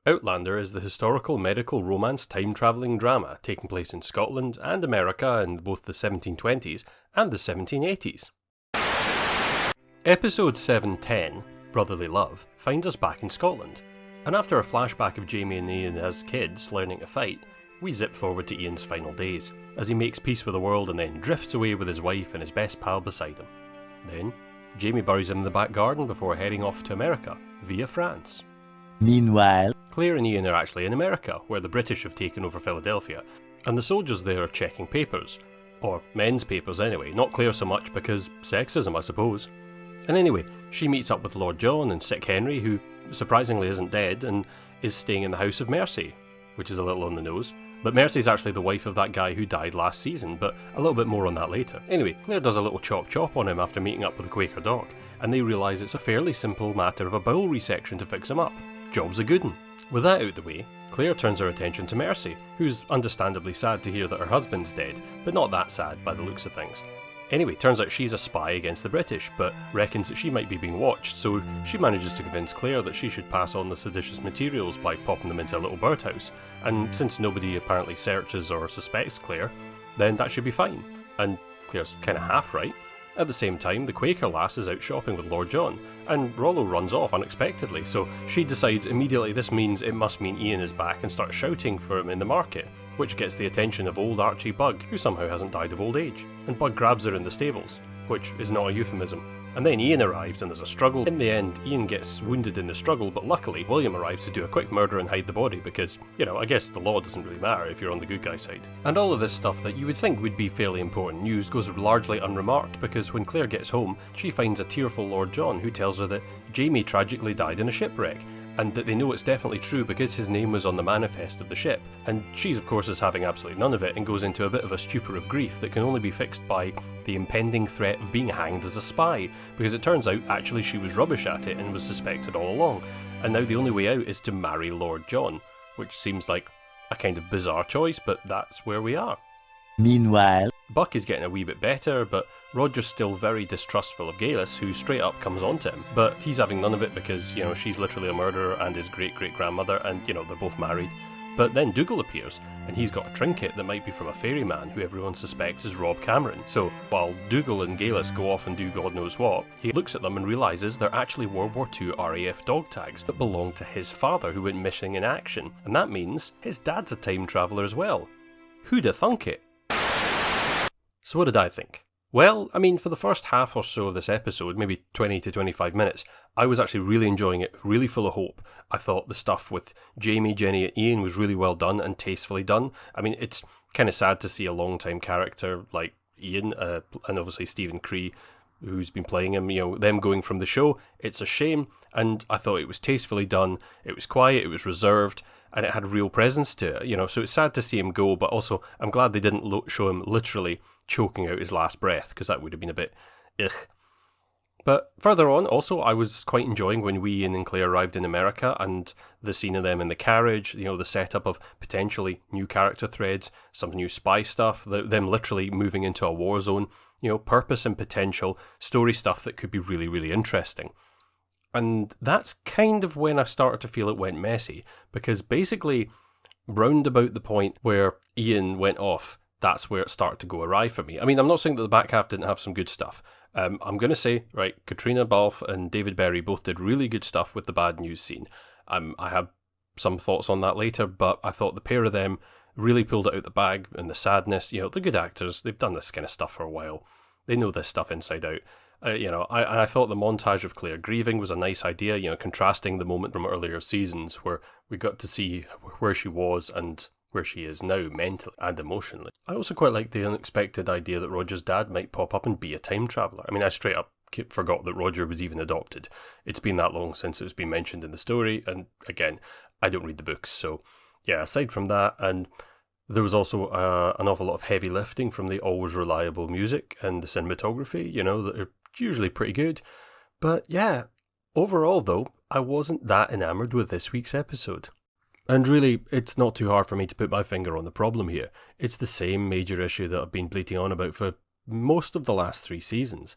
Outlander is the historical medical romance time-travelling drama taking place in Scotland and America in both the 1720s and the 1780s. Episode 710, Brotherly Love, finds us back in Scotland, and after a flashback of Jamie and Ian as kids learning to fight, we zip forward to Ian's final days, as he makes peace with the world and then drifts away with his wife and his best pal beside him. Then, Jamie buries him in the back garden before heading off to America, via France. Meanwhile, Claire and Ian are actually in America, where the British have taken over Philadelphia, and the soldiers there are checking papers. Or men's papers anyway, not Claire so much because sexism, I suppose. And anyway, she meets up with Lord John and Sick Henry, who surprisingly isn't dead and is staying in the house of Mercy, which is a little on the nose. But Mercy's actually the wife of that guy who died last season, but a little bit more on that later. Anyway, Claire does a little chop on him after meeting up with the Quaker doc, and they realise it's a fairly simple matter of a bowel resection to fix him up. Job's a good 'un. With that out the way, Claire turns her attention to Mercy, who's understandably sad to hear that her husband's dead, but not that sad by the looks of things. Anyway, turns out she's a spy against the British, but reckons that she might be being watched, so she manages to convince Claire that she should pass on the seditious materials by popping them into a little birdhouse, and since nobody apparently searches or suspects Claire, then that should be fine. And Claire's kinda half right. At the same time, the Quaker lass is out shopping with Lord John, and Rollo runs off unexpectedly, so she decides immediately this means it must mean Ian is back and starts shouting for him in the market, which gets the attention of old Archie Bug, who somehow hasn't died of old age, and Bug grabs her in the stables, which is not a euphemism. And then Ian arrives and there's a struggle. In the end, Ian gets wounded in the struggle, but luckily William arrives to do a quick murder and hide the body because, I guess the law doesn't really matter if you're on the good guy side. And all of this stuff that you would think would be fairly important news goes largely unremarked because when Claire gets home, she finds a tearful Lord John who tells her that Jamie tragically died in a shipwreck, and that they know it's definitely true because his name was on the manifest of the ship. And she's of course is having absolutely none of it and goes into a bit of a stupor of grief that can only be fixed by the impending threat of being hanged as a spy, because it turns out actually she was rubbish at it and was suspected all along, and now the only way out is to marry Lord John, which seems like a kind of bizarre choice, but that's where we are. meanwhile, Buck is getting a wee bit better, but Roger's still very distrustful of Galis, who straight up comes on to him. But he's having none of it because, she's literally a murderer and his great-great-grandmother, and, they're both married. But then Dougal appears, and he's got a trinket that might be from a ferryman who everyone suspects is Rob Cameron. So, while Dougal and Galis go off and do God knows what, he looks at them and realises they're actually World War II RAF dog tags that belong to his father who went missing in action. And that means his dad's a time traveller as well. Who'da thunk it? So what did I think? Well, for the first half or so of this episode, maybe 20 to 25 minutes, I was actually really enjoying it, really full of hope. I thought the stuff with Jamie, Jenny and Ian was really well done and tastefully done. It's kind of sad to see a long-time character like Ian, and obviously Stephen Cree, who's been playing him, them going from the show. It's a shame, and I thought it was tastefully done, it was quiet, it was reserved, and it had real presence to it, so it's sad to see him go, but also I'm glad they didn't show him literally choking out his last breath, because that would have been a bit ugh. But further on, also, I was quite enjoying when Ian and Claire arrived in America, and the scene of them in the carriage, the setup of potentially new character threads, some new spy stuff, them literally moving into a war zone, purpose and potential, story stuff that could be really, really interesting. And that's kind of when I started to feel it went messy, because basically, round about the point where Ian went off, that's where it started to go awry for me. I'm not saying that the back half didn't have some good stuff. I'm going to say, right, Katrina Balfe and David Berry both did really good stuff with the bad news scene. I have some thoughts on that later, but I thought the pair of them really pulled it out the bag, and the sadness, they're good actors, they've done this kind of stuff for a while. They know this stuff inside out. I thought the montage of Claire grieving was a nice idea, contrasting the moment from earlier seasons where we got to see where she was and where she is now mentally and emotionally. I also quite like the unexpected idea that Roger's dad might pop up and be a time traveller. I straight up forgot that Roger was even adopted. It's been that long since it's been mentioned in the story, and again, I don't read the books, so yeah, aside from that, and there was also an awful lot of heavy lifting from the always reliable music and the cinematography, that are usually pretty good. But yeah, overall though, I wasn't that enamoured with this week's episode. And really, it's not too hard for me to put my finger on the problem here. It's the same major issue that I've been bleating on about for most of the last 3 seasons.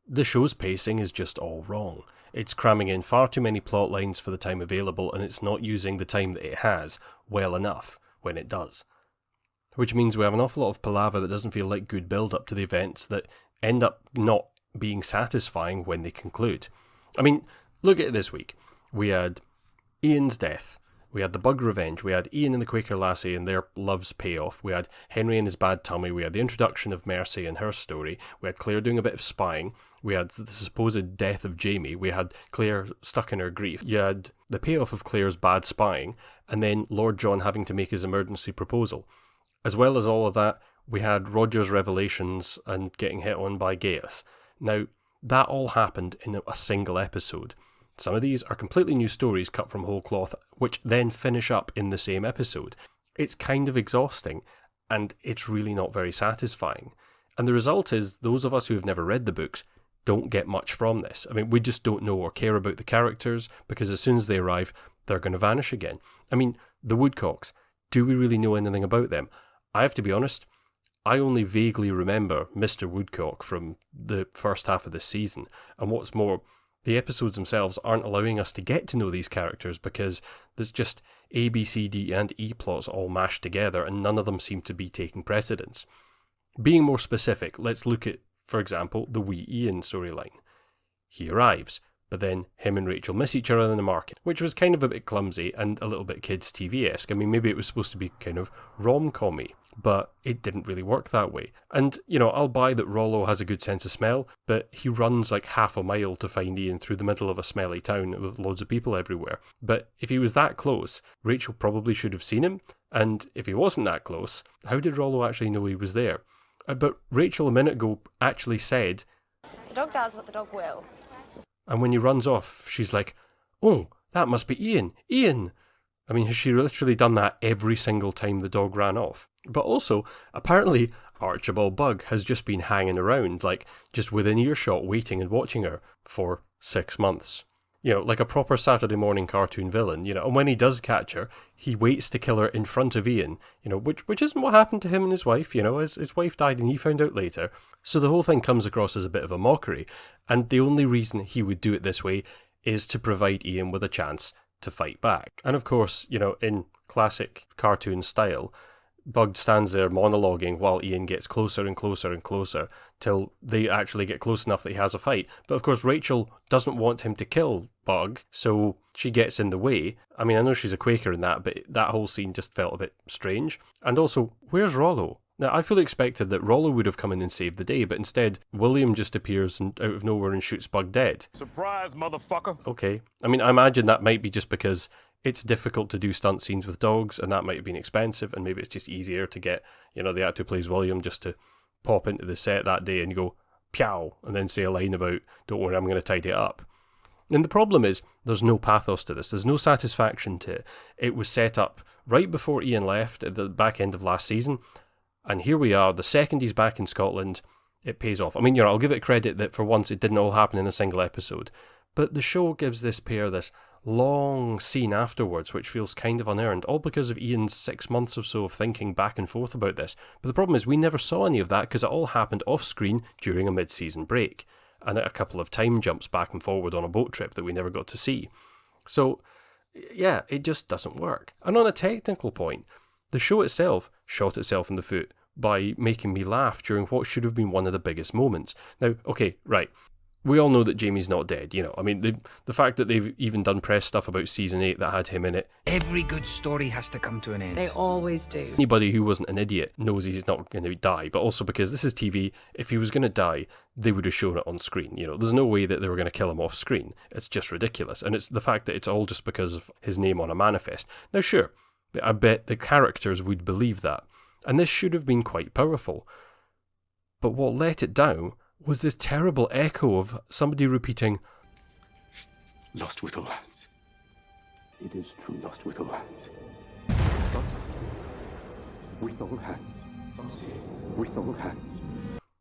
The show's pacing is just all wrong. It's cramming in far too many plot lines for the time available, and it's not using the time that it has well enough when it does. Which means we have an awful lot of palaver that doesn't feel like good build-up to the events that end up not being satisfying when they conclude. I mean, look at it this week. We had Ian's death. We had the Bug revenge. We had Ian and the Quaker Lassie and their love's payoff. We had Henry and his bad tummy. We had the introduction of Mercy and her story. We had Claire doing a bit of spying. We had the supposed death of Jamie. We had Claire stuck in her grief. You had the payoff of Claire's bad spying, and then Lord John having to make his emergency proposal. As well as all of that, we had Roger's revelations and getting hit on by Gaius. Now, that all happened in a single episode. Some of these are completely new stories cut from whole cloth, which then finish up in the same episode. It's kind of exhausting, and it's really not very satisfying. And the result is, those of us who have never read the books don't get much from this. I mean, we just don't know or care about the characters, because as soon as they arrive, they're going to vanish again. I mean, the Woodcocks, do we really know anything about them? I have to be honest, I only vaguely remember Mr. Woodcock from the first half of this season, and what's more, the episodes themselves aren't allowing us to get to know these characters because there's just A, B, C, D and E plots all mashed together and none of them seem to be taking precedence. Being more specific, let's look at, for example, the wee Ian storyline. He arrives, but then him and Rachel miss each other in the market, which was kind of a bit clumsy and a little bit kids' TV-esque. I mean, maybe it was supposed to be kind of rom-commy, but it didn't really work that way. And, you know, I'll buy that Rollo has a good sense of smell, but he runs like half a mile to find Ian through the middle of a smelly town with loads of people everywhere. But if he was that close, Rachel probably should have seen him, and if he wasn't that close, how did Rollo actually know he was there? But Rachel a minute ago actually said, "The dog does what the dog will." And when he runs off, she's like, "Oh, that must be Ian. Ian!" I mean, has she literally done that every single time the dog ran off? But also, apparently, Archibald Bug has just been hanging around, like, just within earshot, waiting and watching her for 6 months. You know, like a proper Saturday morning cartoon villain, you know, and when he does catch her, he waits to kill her in front of Ian, you know, which isn't what happened to him and his wife, you know, his wife died and he found out later. So the whole thing comes across as a bit of a mockery, and the only reason he would do it this way is to provide Ian with a chance to fight back. And of course, you know, in classic cartoon style, Bug stands there monologuing while Ian gets closer and closer and closer till they actually get close enough that he has a fight. But of course Rachel doesn't want him to kill Bug, so she gets in the way. I mean, I know she's a Quaker in that, but that whole scene just felt a bit strange. And also, where's Rollo? Now, I fully expected that Rollo would have come in and saved the day, but instead, William just appears out of nowhere and shoots Bug dead. Surprise, motherfucker! Okay. I mean, I imagine that might be just because it's difficult to do stunt scenes with dogs, and that might have been expensive, and maybe it's just easier to get, you know, the actor who plays William just to pop into the set that day and go, "Pyow," and then say a line about, "Don't worry, I'm going to tidy it up." And the problem is, there's no pathos to this. There's no satisfaction to it. It was set up right before Ian left at the back end of last season, and here we are, the second he's back in Scotland, it pays off. I mean, you know, I'll give it credit that for once it didn't all happen in a single episode, but the show gives this pair this long scene afterwards, which feels kind of unearned, all because of Ian's 6 months or so of thinking back and forth about this. But the problem is, we never saw any of that because it all happened off-screen during a mid-season break, and a couple of time jumps back and forward on a boat trip that we never got to see. So, yeah, it just doesn't work. And on a technical point, the show itself shot itself in the foot by making me laugh during what should have been one of the biggest moments. Now, okay, right. We all know that Jamie's not dead, you know. I mean, the fact that they've even done press stuff about season 8 that had him in it. Every good story has to come to an end. They always do. Anybody who wasn't an idiot knows he's not going to die, but also because this is TV, if he was going to die, they would have shown it on screen. You know, there's no way that they were going to kill him off screen. It's just ridiculous. And it's the fact that it's all just because of his name on a manifest. Now, sure, I bet the characters would believe that. And this should have been quite powerful. But what let it down was this terrible echo of somebody repeating, Lost with all hands. It is true, lost with all hands. Lost with all hands. With all hands.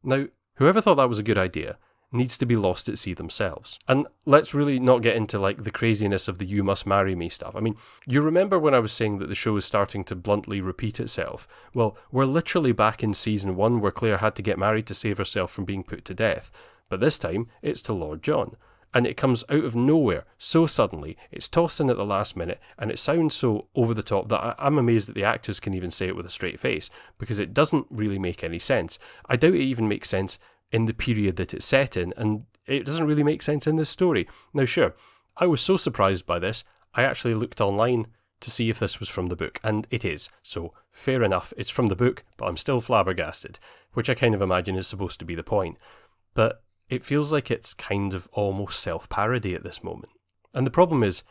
Now, whoever thought that was a good idea needs to be lost at sea themselves. And let's really not get into like the craziness of the "you must marry me" stuff. I mean, you remember when I was saying that the show is starting to bluntly repeat itself? Well, we're literally back in season 1 where Claire had to get married to save herself from being put to death. But this time, it's to Lord John. And it comes out of nowhere, so suddenly, it's tossed in at the last minute, and it sounds so over the top that I'm amazed that the actors can even say it with a straight face, because it doesn't really make any sense. I doubt it even makes sense in the period that it's set in, and it doesn't really make sense in this story. Now sure, I was so surprised by this, I actually looked online to see if this was from the book, and it is, so fair enough, it's from the book, but I'm still flabbergasted, which I kind of imagine is supposed to be the point. But it feels like it's kind of almost self-parody at this moment. And the problem is,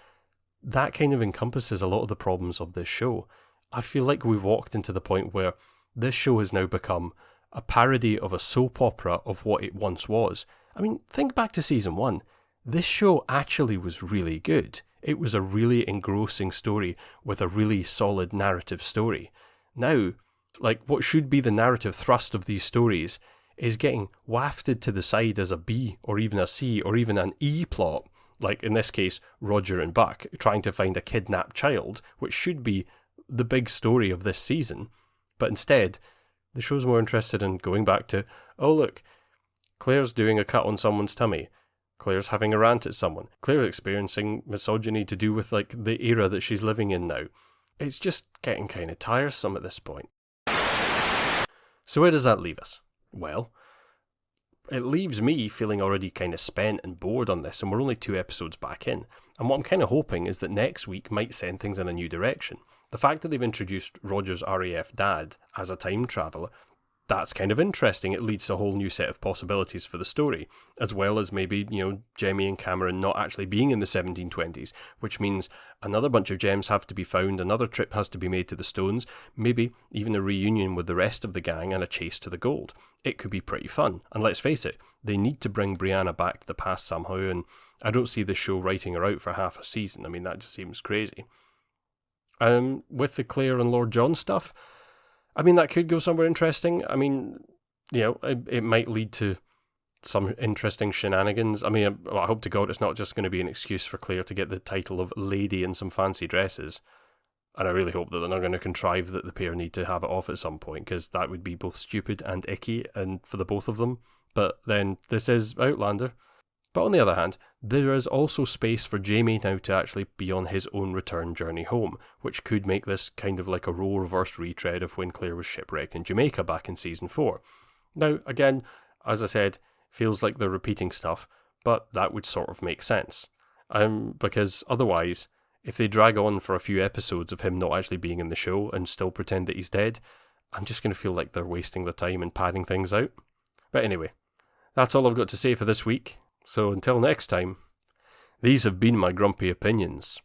that kind of encompasses a lot of the problems of this show. I feel like we've walked into the point where this show has now become a parody of a soap opera of what it once was. I mean, think back to season 1. This show actually was really good. It was a really engrossing story with a really solid narrative story. Now, like, what should be the narrative thrust of these stories is getting wafted to the side as a B or even a C or even an E plot, like in this case Roger and Buck trying to find a kidnapped child, which should be the big story of this season. But instead, the show's more interested in going back to, oh look, Claire's doing a cut on someone's tummy, Claire's having a rant at someone, Claire's experiencing misogyny to do with like the era that she's living in now. It's just getting kind of tiresome at this point. So where does that leave us? Well, it leaves me feeling already kind of spent and bored on this, and we're only 2 episodes back in. And what I'm kind of hoping is that next week might send things in a new direction. The fact that they've introduced Roger's RAF dad as a time traveller, that's kind of interesting. It leads to a whole new set of possibilities for the story, as well as maybe, Jemmy and Cameron not actually being in the 1720s, which means another bunch of gems have to be found, another trip has to be made to the Stones, maybe even a reunion with the rest of the gang and a chase to the gold. It could be pretty fun, and let's face it, they need to bring Brianna back to the past somehow, and I don't see the show writing her out for half a season. I mean, that just seems crazy. With the Claire and Lord John stuff, I mean, that could go somewhere interesting. I mean, it might lead to some interesting shenanigans. I mean, I hope to God it's not just going to be an excuse for Claire to get the title of lady in some fancy dresses. And I really hope that they're not going to contrive that the pair need to have it off at some point, because that would be both stupid and icky, and for the both of them. But then, this is Outlander. But on the other hand, there is also space for Jamie now to actually be on his own return journey home, which could make this kind of like a role-reversed retread of when Claire was shipwrecked in Jamaica back in season 4. Now, again, as I said, feels like they're repeating stuff, but that would sort of make sense. Because otherwise, if they drag on for a few episodes of him not actually being in the show and still pretend that he's dead, I'm just going to feel like they're wasting their time and padding things out. But anyway, that's all I've got to say for this week. So until next time, these have been my grumpy opinions.